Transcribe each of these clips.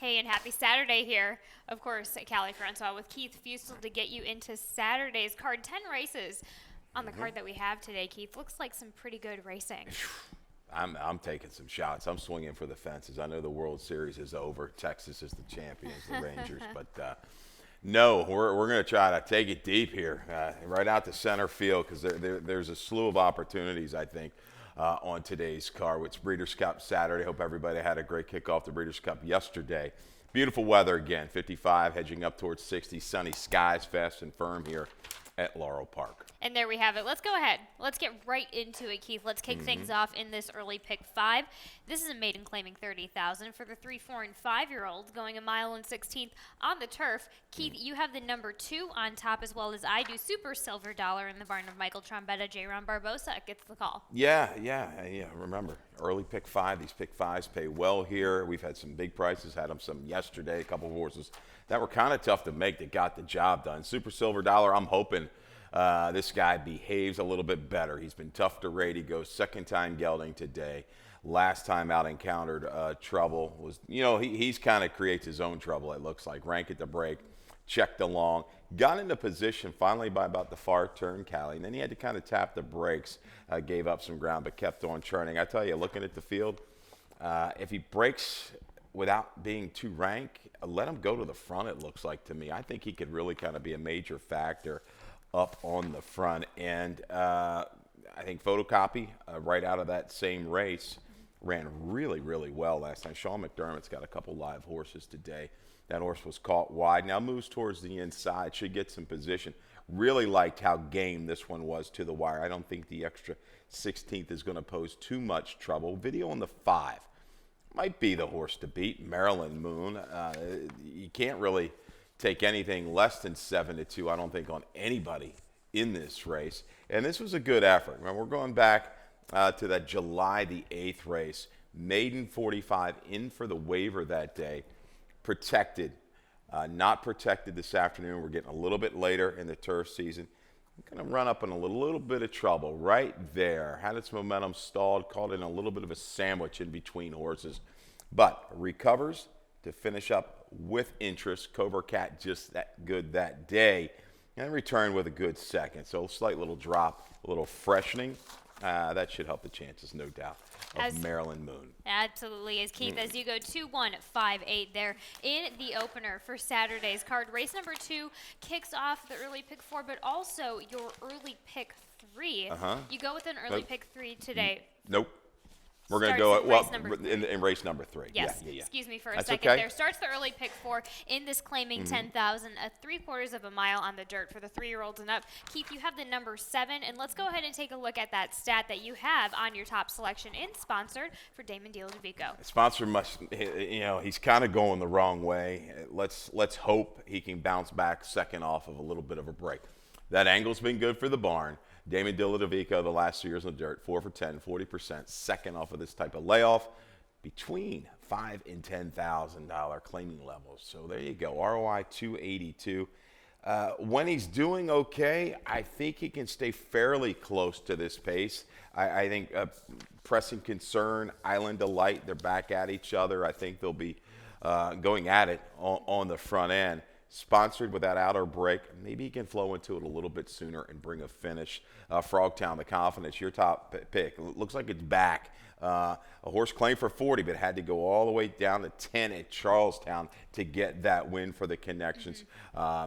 Hey, and happy Saturday here. Of course, Callie Francois with Keith Fusel to get you into Saturday's card. 10 races on the card that we have today, Keith. Looks like some pretty good racing. I'm taking some shots. I'm swinging for the fences. I know the World Series is over. Texas is the champions, the Rangers. But no, we're going to try to take it deep here, right out to center field, because there's a slew of opportunities, I think, on today's card. It's Breeders' Cup Saturday. Hope everybody had a great kickoff to Breeders' Cup yesterday. Beautiful weather again, 55, hedging up towards 60. Sunny skies, fast and firm here at Laurel Park. And there we have it. Let's go ahead. Let's get right into it, Keith. Let's kick things off in this early pick 5. This is a maiden claiming $30,000 for the 3, 4, and 5-year-olds going 1 mile and 16th on the turf. Keith, you have the number 2 on top, as well as I do. Super Silver Dollar in the barn of Michael Trombetta. J-Ron Barbosa gets the call. Yeah. Remember, early pick 5. These pick 5s pay well here. We've had some big prices. Had them some yesterday. A couple of horses that were kind of tough to make that got the job done. Super Silver Dollar, I'm hoping this guy behaves a little bit better. He's been tough to rate. He goes second time gelding today. Last time out encountered trouble. He's kind of creates his own trouble, it looks like. Rank at the break, checked along, got into position finally by about the far turn, Callie. And then he had to kind of tap the brakes, gave up some ground, but kept on churning. I tell you, looking at the field, if he breaks without being too rank, let him go to the front, it looks like to me. I think he could really kind of be a major factor up on the front. And I think Photocopy, right out of that same race, ran really, really well last time. Sean McDermott's got a couple live horses today. That horse was caught wide. Now moves towards the inside, should get some position. Really liked how game this one was to the wire. I don't think the extra 16th is going to pose too much trouble. Video on the 5. Might be the horse to beat, Maryland Moon. You can't really take anything less than 7-2, I don't think, on anybody in this race. And this was a good effort. Remember, we're going back to that July the 8th race. Maiden 45 in for the waiver that day. Protected. Not protected this afternoon. We're getting a little bit later in the turf season. Going to run up in a little bit of trouble right there. Had its momentum stalled, caught in a little bit of a sandwich in between horses. But recovers to finish up with interest. Cobra Cat just that good that day. And returned with a good second. So a slight little drop, a little freshening. That should help the chances, no doubt, of Maryland Moon. Absolutely. As Keith, as you go 2-1-5-8 there in the opener for Saturday's card. Race number 2 kicks off the early pick 4, but also your early pick 3. You go with an early pick 3 today. Nope. We're going to go in race number 3. Yes. Yeah. Excuse me for a That's second okay. there. Starts the early pick 4 in this claiming 10,000, a 3/4 of a mile on the dirt for the 3-year-olds and up. Keith, you have the number 7, and let's go ahead and take a look at that stat that you have on your top selection in sponsored for Damon DeLudovico. Sponsor must, he's kind of going the wrong way. Let's hope he can bounce back second off of a little bit of a break. That angle's been good for the barn. Damon DeLudovico, the last 2 years in the dirt, 4 for 10, 40%, second off of this type of layoff, between $5,000 and $10,000 claiming levels. So there you go, ROI 282. When he's doing okay, I think he can stay fairly close to this pace. I think Pressing Concern, Island Delight, they're back at each other. I think they'll be going at it on the front end. Sponsored with that outer break, maybe he can flow into it a little bit sooner and bring a finish. Frogtown, the confidence, your top pick. Looks like it's back. A horse claimed for 40, but had to go all the way down to 10 at Charlestown to get that win for the connections.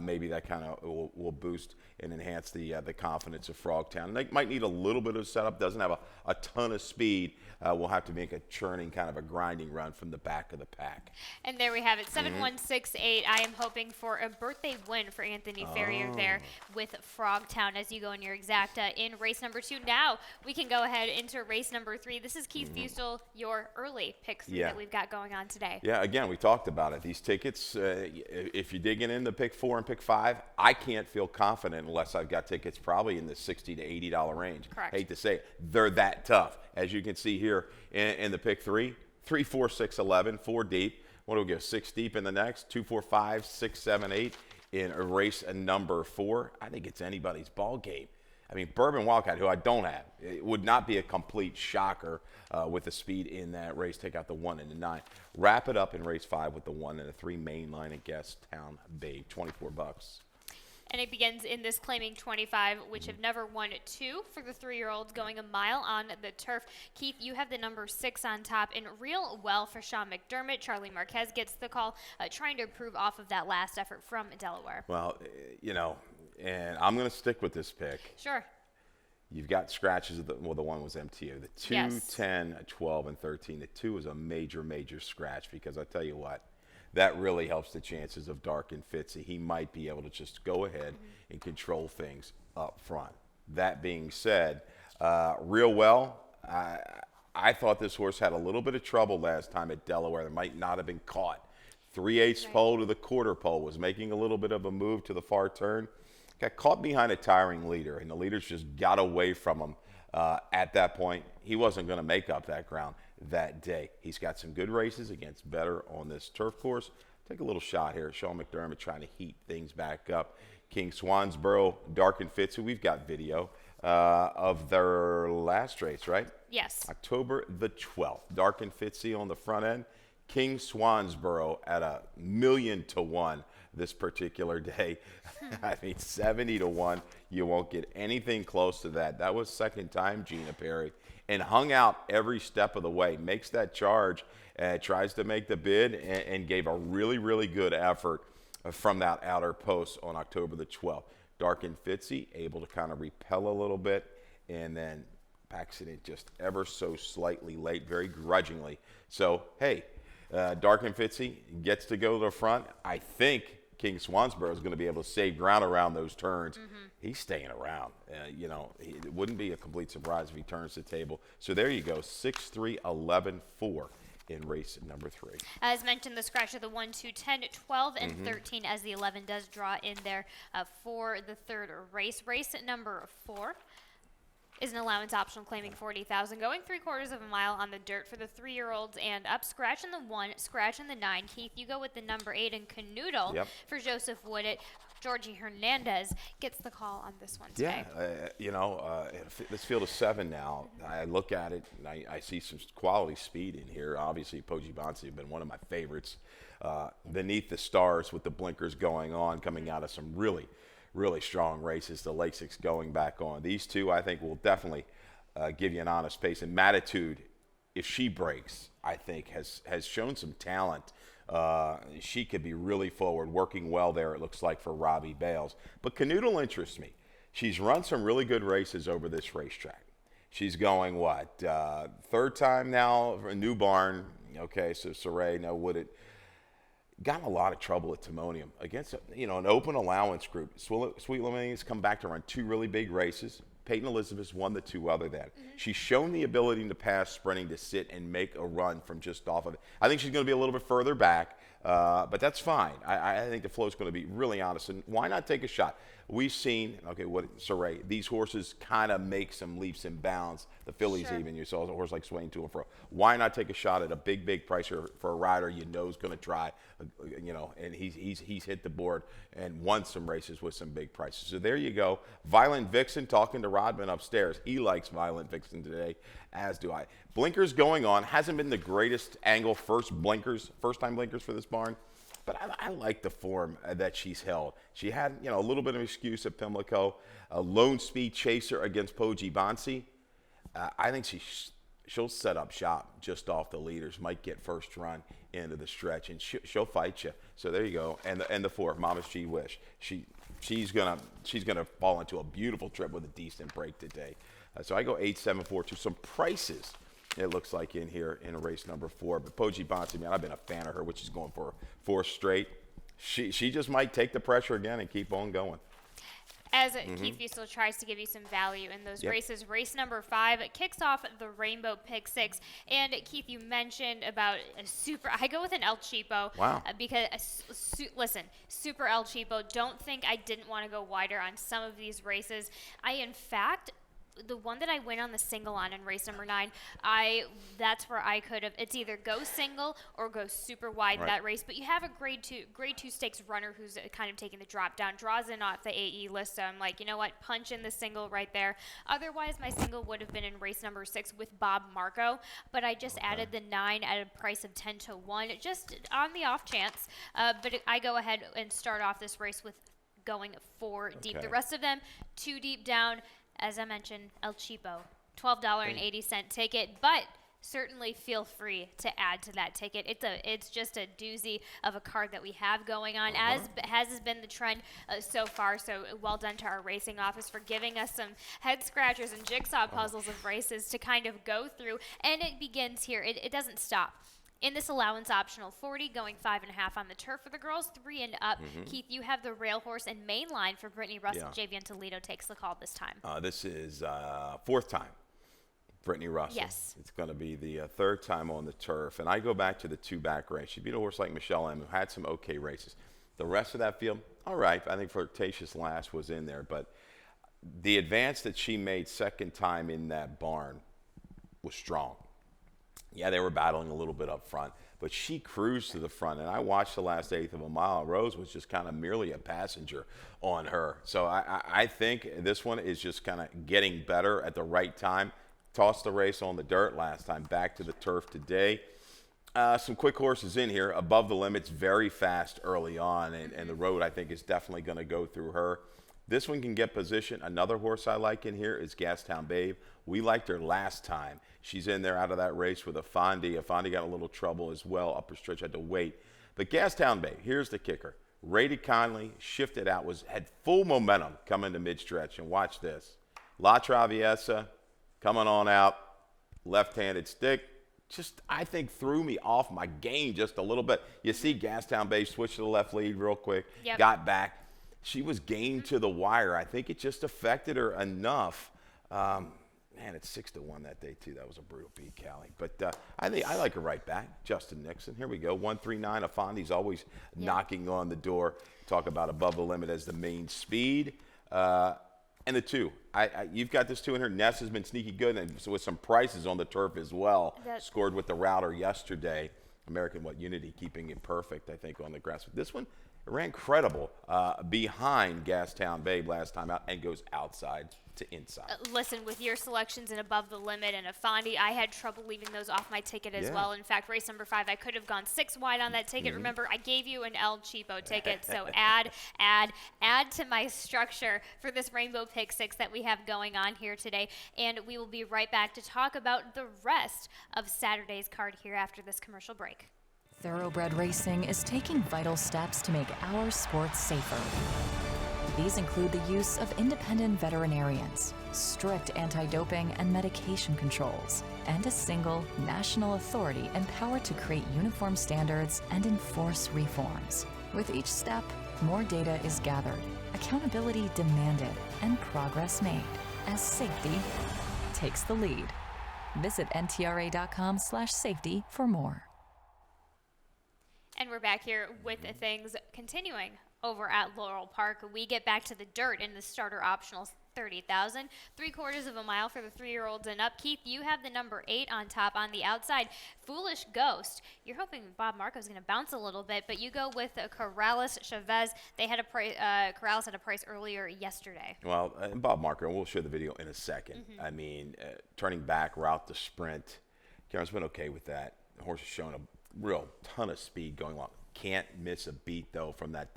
Maybe that kind of will boost and enhance the confidence of Frogtown. They might need a little bit of setup. Doesn't have a ton of speed. We'll have to make a churning, kind of a grinding run from the back of the pack. And there we have it, 7168. I am hoping for a birthday win for Anthony Ferrier there with Frogtown as you go in your exacta in race number 2. Now we can go ahead into race number 3. This is Keith Fusel, your early pick 3 that we've got going on today. Yeah, again, we talked about it. These tickets, if you're digging into pick 4 and pick 5, I can't feel confident unless I've got tickets probably in the $60 to $80 range. Correct. Hate to say it. They're that tough. As you can see here in the pick 3, 3, 4, 6, 11, 4 deep. What do we go? 6 deep in the next, 2, 4, 5, 6, 7, 8 in race number 4. I think it's anybody's ball game. I mean, Bourbon Wildcat, who I don't have, it would not be a complete shocker with the speed in that race. Take out the 1 and the 9. Wrap it up in race 5 with the 1 and the 3 main line at Guest Town Babe, $24. And it begins in this claiming 25, which have never won 2 for the 3-year-olds going a mile on the turf. Keith, you have the number 6 on top, and real well for Sean McDermott. Charlie Marquez gets the call, trying to improve off of that last effort from Delaware. Well, and I'm going to stick with this pick. Sure. You've got scratches. The 1 was MTU. The 2, Yes. 10, 12, and 13. The 2 is a major, major scratch because I tell you what, that really helps the chances of Dark and Fitzy. He might be able to just go ahead and control things up front. That being said, real well, I thought this horse had a little bit of trouble last time at Delaware. That might not have been caught. 3/8 pole to the quarter pole, was making a little bit of a move to the far turn. Got caught behind a tiring leader, and the leaders just got away from him at that point. He wasn't going to make up that ground that day. He's got some good races against better on this turf course. Take a little shot here. Sean McDermott trying to heat things back up. King Swansboro, Dark and Fitzy. We've got video of their last race, right? Yes. October the 12th. Dark and Fitzy on the front end. King Swansboro at 1,000,000 to 1 this particular day. I mean, 70 to 1. You won't get anything close to that. That was second time Gina Perry, and hung out every step of the way. Makes that charge, tries to make the bid, and gave a really, really good effort from that outer post on October the 12th. Dark and Fitzy able to kind of repel a little bit, and then backs it in just ever so slightly late, very grudgingly. So, hey, Dark and Fitzy gets to go to the front. I think King Swansboro is going to be able to save ground around those turns. He's staying around. It wouldn't be a complete surprise if he turns the table. So there you go, 6-3, 11-4 in race number 3. As mentioned, the scratch of the 1, 2, 10, 12, and 13 as the 11 does draw in there for the third race. Race number 4 is an allowance optional claiming 40,000, going 3/4 of a mile on the dirt for the 3-year-olds and up. Scratch in the 1, scratch in the 9. Keith, you go with the number 8 and Canoodle for Joseph Woodett. Georgie Hernandez gets the call on this one today. This field is 7 now. I look at it and I see some quality speed in here. Obviously, Poji Bonsi have been one of my favorites. Beneath the stars with the blinkers going on, coming out of some really strong races. The Lasix going back on. These two, I think, will definitely give you an honest pace. And Matitude, if she breaks, I think has shown some talent. She could be really forward, working well there, it looks like, for Robbie Bales. But Canoodle interests me. She's run some really good races over this racetrack. She's going, third time now for a new barn. Okay, so Saray, now Woodett. Got in a lot of trouble at Timonium against an open allowance group. Sweet Lemonades come back to run 2 really big races. Peyton Elizabeth won the 2 other than. She's shown the ability to pass sprinting, to sit and make a run from just off of it. I think she's going to be a little bit further back, but that's fine. I think the flow is going to be really honest. And why not take a shot? We've seen, Saray, these horses kind of make some leaps and bounds. The fillies even, you saw a horse like swaying to and fro. Why not take a shot at a big price for a rider you know is going to try, and he's hit the board and won some races with some big prices. So there you go. Violent Vixen talking to Rodman upstairs. He likes Violent Vixen today, as do I. Blinkers going on. Hasn't been the greatest angle, first time blinkers for this barn. But I like the form that she's held. She had, a little bit of excuse at Pimlico, a lone speed chaser against Poji Bonsi. I think she'll set up shop just off the leaders. Might get first run into the stretch, and she'll fight you. So there you go. And the 4, Mama's G Wish. She's gonna fall into a beautiful trip with a decent break today. So I go 8, 7, 4, 2. Some prices. It looks like in here in race number 4. But Poji Bonsi, man, I've been a fan of her, which is going for 4 straight. She just might take the pressure again and keep on going. As Keith Fusel tries to give you some value in those races. Race number 5 kicks off the Rainbow Pick 6. And Keith, you mentioned about I go with an El Cheapo. Wow. Because, listen, Super El Cheapo, don't think I didn't want to go wider on some of these races. I, in fact, the one that I went on the single on in race number 9, that's where I could have. It's either go single or go super wide in that race. But you have a grade 2 stakes runner who's kind of taking the drop down, draws in off the AE list. So I'm like, you know what, punch in the single right there. Otherwise, my single would have been in race number 6 with Bob Marco, but I just added the 9 at a price of 10-1, just on the off chance. But I go ahead and start off this race with going 4 deep. The rest of them 2 deep down. As I mentioned, El Cheapo, $12.80 ticket, but certainly feel free to add to that ticket. It's just a doozy of a card that we have going on, as has been the trend so far. So well done to our racing office for giving us some head scratchers and jigsaw puzzles of races to kind of go through. And it begins here. It doesn't stop. In this allowance optional 40, going 5.5 on the turf for the girls, 3 and up. Keith, you have the rail horse and main line for Brittany Russell. Javian Toledo takes the call this time. This is 4th time, Brittany Russell. Yes. It's going to be the 3rd time on the turf. And I go back to the 2-back race. She beat a horse like Michelle M, who had some okay races. The rest of that field, all right. I think Flirtatious Lass was in there. But the advance that she made 2nd time in that barn was strong. Yeah, they were battling a little bit up front, but she cruised to the front. And I watched the last 1/8 of a mile. Rose was just kind of merely a passenger on her. So I think this one is just kind of getting better at the right time. Tossed the race on the dirt last time, back to the turf today. Some quick horses in here, above the limits, very fast early on. And the road, I think, is definitely going to go through her. This one can get position. Another horse I like in here is Gastown Babe. We liked her last time. She's in there out of that race with Afandi. Afandi got a little trouble as well. Upper stretch had to wait. But Gastown Babe, here's the kicker. Rated Conley, shifted out, had full momentum coming to mid-stretch. And watch this. La Traviesa coming on out, left-handed stick. Just, I think, threw me off my game just a little bit. You see Gastown Babe switch to the left lead real quick, got back. She was game to the wire. I think it just affected her enough. Man, it's 6-1 that day, too. That was a brutal beat, Callie. But I like her right back. Justin Nixon. Here we go. 139. Afondi's always knocking on the door. Talk about above the limit as the main speed. And the 2. You've got this 2 in here. Ness has been sneaky good, and so with some prices on the turf as well. Scored with the router yesterday. American Unity keeping it perfect, I think, on the grass. But this one, it ran credible behind Gastown Babe last time out and goes outside to inside. Listen, with your selections in above the limit and Afandi, I had trouble leaving those off my ticket as well. In fact, race number 5, I could have gone 6 wide on that ticket. Remember, I gave you an El Cheapo ticket, so add to my structure for this Rainbow Pick 6 that we have going on here today. And we will be right back to talk about the rest of Saturday's card here after this commercial break. Thoroughbred Racing is taking vital steps to make our sports safer. These include the use of independent veterinarians, strict anti-doping and medication controls, and a single national authority empowered to create uniform standards and enforce reforms. With each step, more data is gathered, accountability demanded, and progress made as safety takes the lead. Visit ntra.com/safety for more. And we're back here with things continuing over at Laurel Park. We get back to the dirt in the starter optional 30,000, 3/4 of a mile for the 3-year-olds and up. Keith, you have the number 8 on top on the outside. Foolish Ghost. You're hoping Bob Marco's going to bounce a little bit, but you go with Corrales Chavez. They had a price. Corrales had a price earlier yesterday. Well, and Bob Marco, and we'll show the video in a second. I mean, turning back, route to sprint. Karen's been okay with that. The horse has shown a real ton of speed going along. Can't miss a beat, though, from that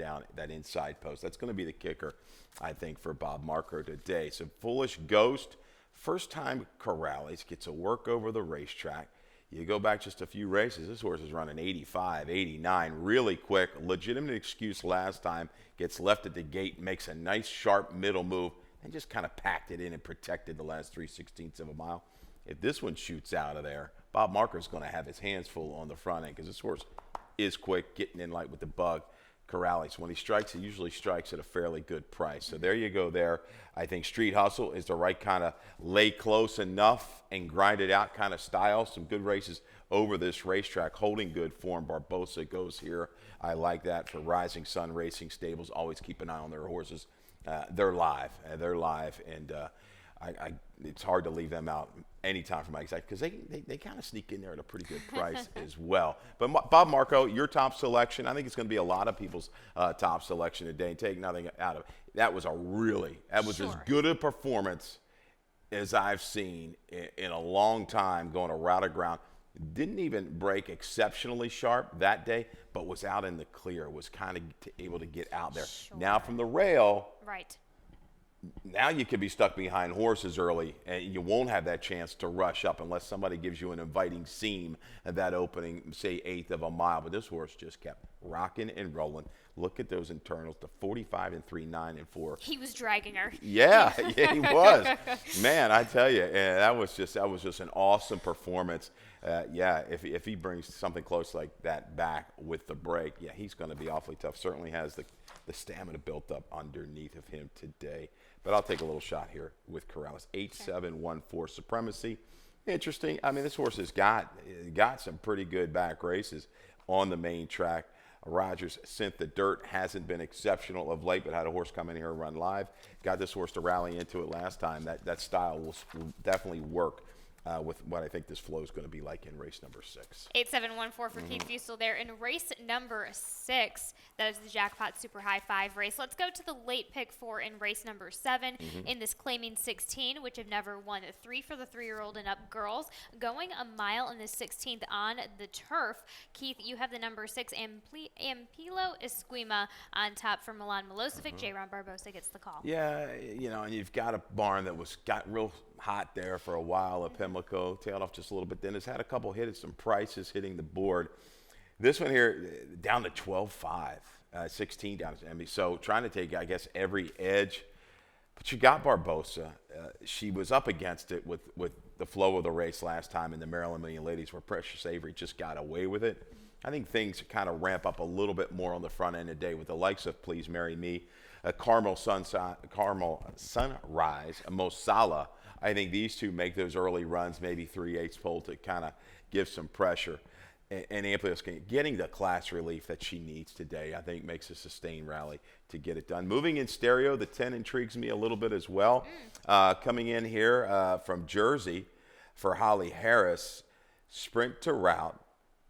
inside post. That's going to be the kicker, I think, for Bob Marco today. So Foolish Ghost, first time Corrales gets a work over the racetrack. You go back just a few races, this horse is running 85, 89, really quick. Legitimate excuse last time, gets left at the gate, makes a nice sharp middle move, and just kind of packed it in and protected the last 3/16 of a mile. If this one shoots out of there, Bob Marco's going to have his hands full on the front end because this horse is quick, getting in light with the bug. Corrales, when he strikes, he usually strikes at a fairly good price. So there you go there. I think Street Hustle is the right kind of lay close enough and grind it out kind of style. Some good races over this racetrack, holding good form. Barbosa goes here. I like that for Rising Sun Racing Stables. Always keep an eye on their horses. They're live. And it's hard to leave them out anytime for my exact because they kind of sneak in there at a pretty good price as well. But Bob Marco, your top selection, I think it's going to be a lot of people's top selection today. And take nothing out of it. That was as good a performance as I've seen in a long time going a route of ground. Didn't even break exceptionally sharp that day, but was out in the clear, was kind of able to get out there. Sure. Now from the rail, Right. now you could be stuck behind horses early, and you won't have that chance to rush up unless somebody gives you an inviting seam at that opening, say, eighth of a mile. But this horse just kept rocking and rolling. Look at those internals, the 45 and 3, 9 and 4. He was dragging her. Yeah, he was. Man, I tell you, that was just an awesome performance. If he brings something close like that back with the break, he's going to be awfully tough. Certainly has the stamina built up underneath of him today. But I'll take a little shot here with Corrales. 8-7-1-4 supremacy. Interesting. I mean, this horse has got some pretty good back races on the main track. Rogers Synth the Dirt hasn't been exceptional of late, but had a horse come in here and run live. Got this horse to rally into it last time. That style will definitely work with what I think this flow is going to be like in race number 6. 8-7-1-4 for Keith Fusel there in race number 6. That is the Jackpot Super High 5 race. Let's go to the late pick 4 in race number 7 in this Claiming 16, which have never won 3 for the 3-year-old and up girls. Going a mile in the 16th on the turf. Keith, you have the number 6, Ampilo Esquima on top for Milan Milosevic. J-Ron Barbosa gets the call. Yeah, and you've got a barn that got real hot there for a while at Pimlico, tailed off just a little bit, then has had a couple hits, some prices hitting the board. This one here down to 12.5, 16 down to Emmy. So trying to take, I guess, every edge. But you got Barbosa. She was up against it with the flow of the race last time in the Maryland Million Ladies where Precious Avery just got away with it. I think things kind of ramp up a little bit more on the front end of the day with the likes of Please Marry Me, Carmel Sunrise, Mo Salah. I think these two make those early runs, maybe 3/8 pole to kind of give some pressure. And Amplios getting the class relief that she needs today, I think makes a sustained rally to get it done. Moving in stereo, the 10 intrigues me a little bit as well. Coming in here from Jersey for Holly Harris, sprint to route,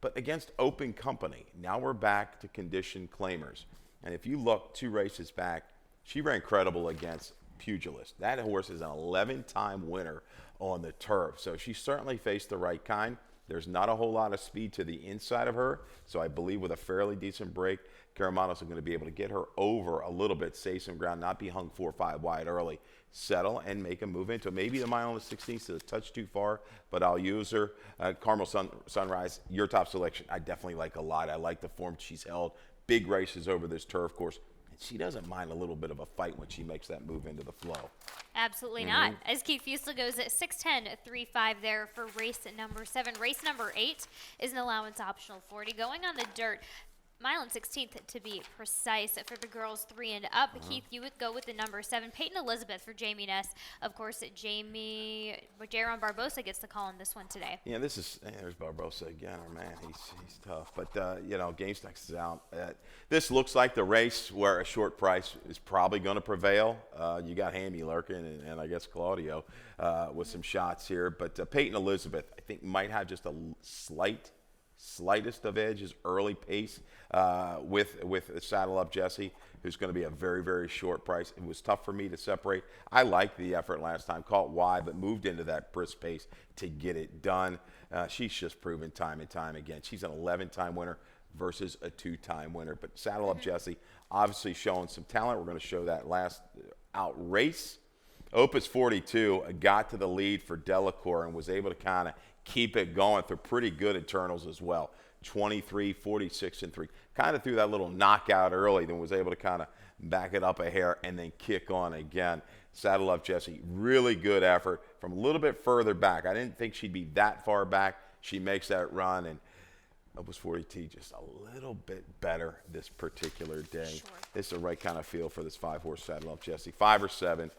but against open company. Now we're back to condition claimers. And if you look 2 races back, she ran credible against Pugilist. That horse is an 11-time winner on the turf. So she certainly faced the right kind. There's not a whole lot of speed to the inside of her. So I believe with a fairly decent break, Karamanos is going to be able to get her over a little bit, save some ground, not be hung 4 or 5 wide early, settle and make a move into it. Maybe the mile on the 16th is a touch too far, but I'll use her. Carmel Sunrise, your top selection, I definitely like a lot. I like the form she's held. Big races over this turf course. She doesn't mind a little bit of a fight when she makes that move into the flow. Absolutely not. As Keith Fusel goes at 6'10", 3'5" there for race number 7. Race number 8 is an allowance optional 40. Going on the dirt, mile and 16th to be precise for the girls 3 and up. Keith, you would go with the number 7, Peyton Elizabeth for Jamie Ness. Of course, J-Ron Barbosa gets the call on this one today. Yeah, there's Barbosa again. Oh, man, he's tough. But, GameStocks is out. This looks like the race where a short price is probably going to prevail. You got Hammy lurking and I guess Claudio with some shots here. But Peyton Elizabeth, I think, might have just a slightest of edges, early pace with Saddle Up Jesse, who's going to be a very, very short price. It was tough for me to separate. I liked the effort last time, caught wide, but moved into that brisk pace to get it done. She's just proven time and time again. She's an 11-time winner versus a 2-time winner. But Saddle Up Jesse, obviously showing some talent. We're going to show that last out race. Opus 42 got to the lead for Delacour and was able to kind of keep it going through pretty good internals as well. 23, 46, and 3. Kind of threw that little knockout early, then was able to kind of back it up a hair and then kick on again. Saddle Up Jesse, really good effort from a little bit further back. I didn't think she'd be that far back. She makes that run, and Opus 42 just a little bit better this particular day. Sure. It's the right kind of feel for this 5-horse Saddle Up Jesse. 5 or 7.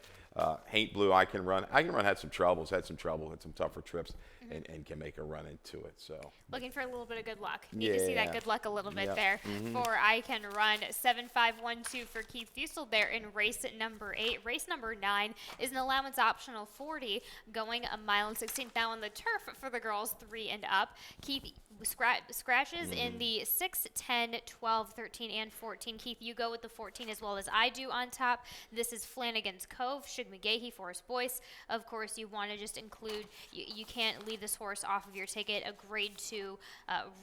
Haint Blue, I can run. Had some troubles, had some tougher trips, and can make a run into it. So looking for a little bit of good luck. Need to see that good luck a little bit there. Mm-hmm. For I Can Run, 7512 for Keith Fusel there in race number 8. Race number 9 is an allowance optional 40, going a mile and 16th. Now on the turf for the girls 3 and up. Keith scratches in the 6, 10, 12, 13, and 14. Keith, you go with the 14 as well as I do on top. This is Flanagan's Cove, Shug McGahee, Forest Boyce. Of course, you want to just include, you can't leave this horse off of your ticket, a grade 2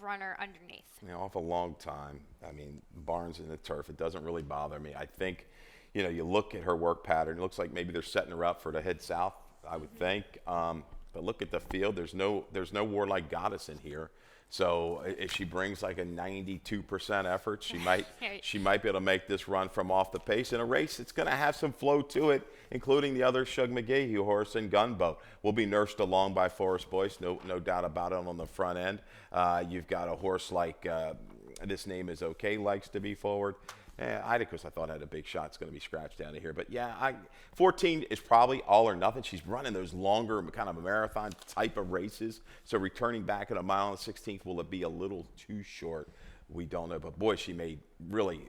runner underneath. Off a long time. I mean, Barnes in the turf, it doesn't really bother me. I think, you look at her work pattern, it looks like maybe they're setting her up for to head south, I would think. But look at the field. There's no Warlike Goddess in here. So if she brings like a 92% effort, she might be able to make this run from off the pace. In a race, it's going to have some flow to it, including the other Shug McGahee horse and Gunboat. Will be nursed along by Forest Boyce, no doubt about it on the front end. You've got a horse like This Name Is Okay, likes to be forward. Idicus, I thought, had a big shot. It's going to be scratched down to here. But, 14 is probably all or nothing. She's running those longer kind of marathon type of races. So returning back at a mile and 16th, will it be a little too short? We don't know. But, boy, she made really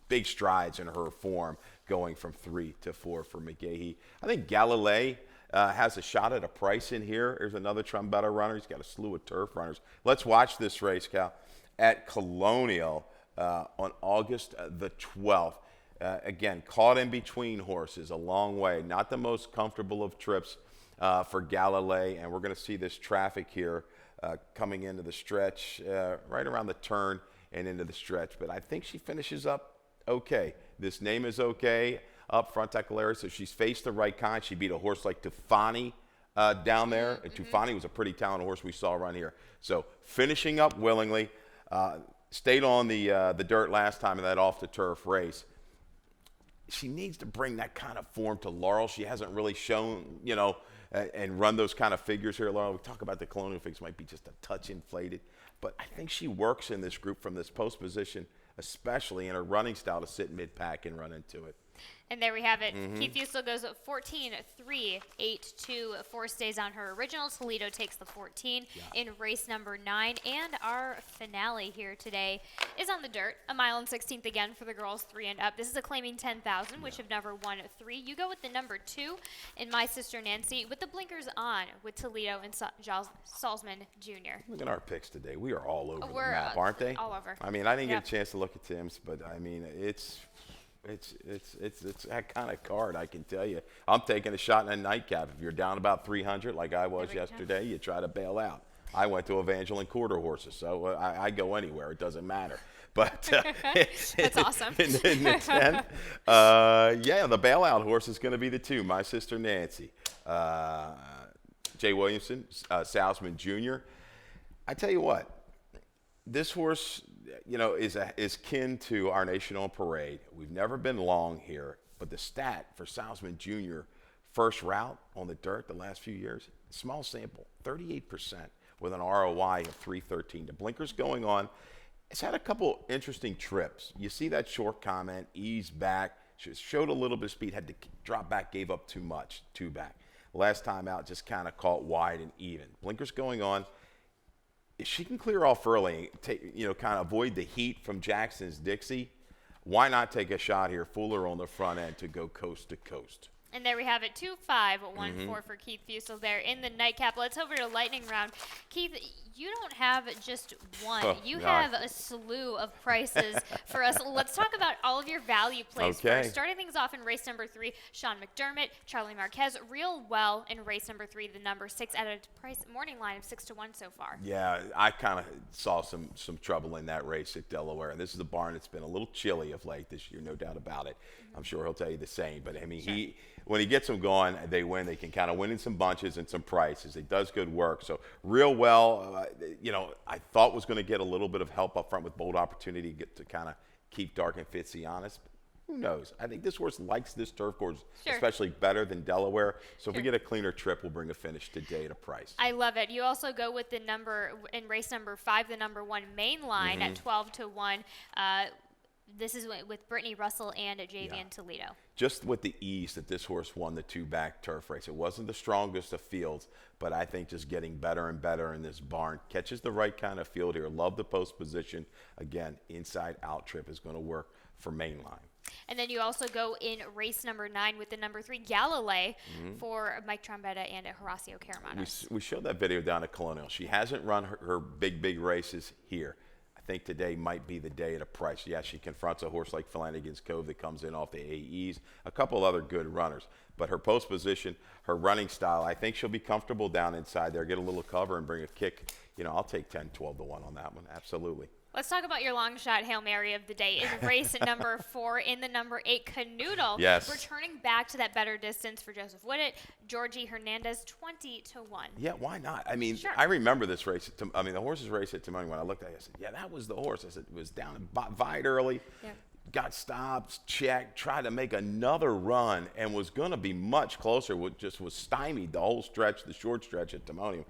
big strides in her form going from 3 to 4 for McGahee. I think Galilei has a shot at a price in here. There's another Trumbetta runner. He's got a slew of turf runners. Let's watch this race, Cal, at Colonial. On August the 12th. Again, caught in between horses a long way. Not the most comfortable of trips for Galilei. And we're going to see this traffic here coming into the stretch, right around the turn and into the stretch. But I think she finishes up okay. This Name Is Okay up front, Tackleary. So she's faced the right kind. She beat a horse like Tufani down there. Tufani was a pretty talented horse we saw run here. So finishing up willingly. Stayed on the dirt last time in that off-the-turf race. She needs to bring that kind of form to Laurel. She hasn't really shown, and run those kind of figures here, Laurel. We talk about the Colonial figures might be just a touch inflated, but I think she works in this group from this post position, especially in her running style, to sit mid-pack and run into it. And there we have it. Keith Fusel goes 14, 3, 8, 2. 4 stays on her original. Toledo takes the 14 in race number 9. And our finale here today is on the dirt. A mile and 16th again for the girls 3 and up. This is a claiming 10,000, which have never won 3. You go with the number 2 in My Sister Nancy with the blinkers on with Toledo and Salzman Jr. Look at our picks today. We are all over the map, aren't they? All over. I mean, I didn't get a chance to look at Tim's, but I mean, it's that kind of card, I can tell you. I'm taking a shot in a nightcap. If you're down about 300 like I was yesterday, you try to bail out. I went to Evangeline Quarter horses, so I go anywhere. It doesn't matter. But that's awesome. In the 10th, the bailout horse is going to be the 2, My Sister Nancy. Jay Williamson, Salzman Jr. I tell you what, this horse, is kin to our Nation on Parade. We've never been long here, but the stat for Salzman Jr., first route on the dirt the last few years, small sample, 38% with an ROI of 313. The blinkers going on. It's had a couple interesting trips. You see that short comment, eased back, showed a little bit of speed, had to drop back, gave up too much, 2 back. Last time out, just kind of caught wide and even. Blinkers going on. If she can clear off early, kind of avoid the heat from Jackson's Dixie, why not take a shot here, fool her on the front end to go coast to coast? And there we have it, 2-5-1-4 for Keith Fusel there in the nightcap. Let's over to lightning round. Keith, you don't have just one. You have a slew of prices for us. Let's talk about all of your value plays first. Starting things off in race number 3, Sean McDermott, Charlie Marquez, real well in race number 3, the number 6 at a price morning line of 6-1 so far. Yeah, I kind of saw some trouble in that race at Delaware. And this is a barn that's been a little chilly of late this year, no doubt about it. I'm sure he'll tell you the same. But, I mean, when he gets them going, they win. They can kind of win in some bunches and some prices. He does good work. So real well, I thought was going to get a little bit of help up front with Bold Opportunity to kind of keep Dark and Fitzy honest. Who knows? I think this horse likes this turf course, especially better than Delaware. So if we get a cleaner trip, we'll bring a finish today at a price. I love it. You also go with the number in race number 5, the number 1 main line at 12-1. This is with Brittany Russell and Javian Yeah. Toledo. Just with the ease that this horse won the two-back turf race. It wasn't the strongest of fields, but I think just getting better and better in this barn. Catches the right kind of field here. Love the post position. Again, inside-out trip is going to work for mainline. And then you also go in race number 9 with the number 3 Galilee for Mike Trombetta and Horacio Caramanos. We showed that video down at Colonial. She hasn't run her big races here. I think today might be the day at a price. Yeah, she confronts a horse like Flanagan's Cove that comes in off the AEs, a couple other good runners. But her post position, her running style, I think she'll be comfortable down inside there, get a little cover and bring a kick. You know, I'll take 10, 12 to 1 on that one. Absolutely. Let's talk about your long shot Hail Mary of the day. In race number 4 in the number 8 Canoodle. Yes. Returning back to that better distance for Joseph Whittet, Georgie Hernandez 20 to 1. Yeah, why not? I mean, Sure. I remember this race. The horse's race at Timonium. When I looked at it, I said, yeah, that was the horse. I said, it was down and vied early. Yeah. Got stopped, checked, tried to make another run, and was going to be much closer. Just was stymied the whole stretch, the short stretch at Timonium,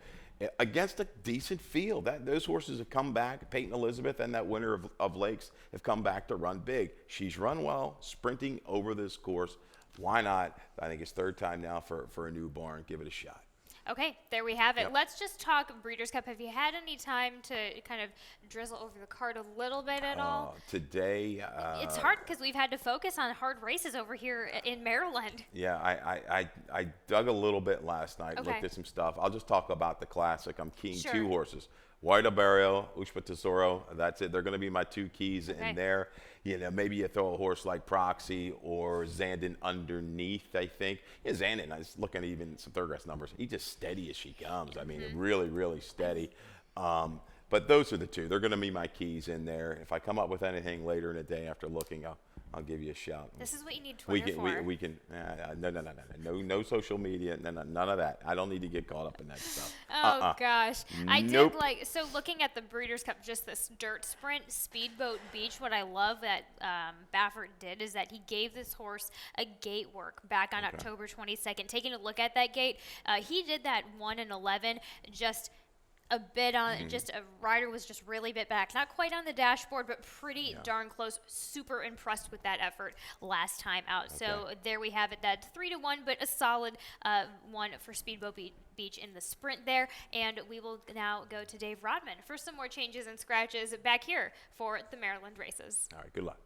against a decent field. Those horses have come back. Peyton Elizabeth and that winner of Lakes have come back to run big. She's run well, sprinting over this course. Why not? I think it's third time now for a new barn. Give it a shot. Okay, there we have it. Yep. Let's just talk Breeders' Cup. Have you had any time to kind of drizzle over the card a little bit at all? Today, It's hard because we've had to focus on hard races over here in Maryland. yeah, I dug a little bit last night, Okay. looked at some stuff. I'll just talk about the classic. I'm keying Sure. 2 horses. White Alberio, Ushpa Tesoro. That's it. They're going to be my 2 keys Okay. in there. You know, maybe you throw a horse like Proxy or Zandon underneath, I think. Yeah, Zandon, I was looking at even some third race numbers. He's just steady as she comes. I mean, really steady. But those are the 2. They're going to be my keys in there. If I come up with anything later in the day after looking, I'll give you a shout. This is what you need Twitter for. We can. No social media. None of that. I don't need to get caught up in that stuff. Oh gosh, I Nope. did like so looking at the Breeders' Cup, just this dirt sprint, Speedboat Beach. What I love that Baffert did is that he gave this horse a gate work back on October 22nd. Taking a look at that gate, he did that 1 and 11 just a bit on, just a rider was just really bit back. Not quite on the dashboard, but pretty darn close. Super impressed with that effort last time out. So there we have it. That's 3 to 1, but a solid one for Speedboat Beach in the sprint there. And we will now go to Dave Rodman for some more changes and scratches back here for the Maryland races. All right. Good luck.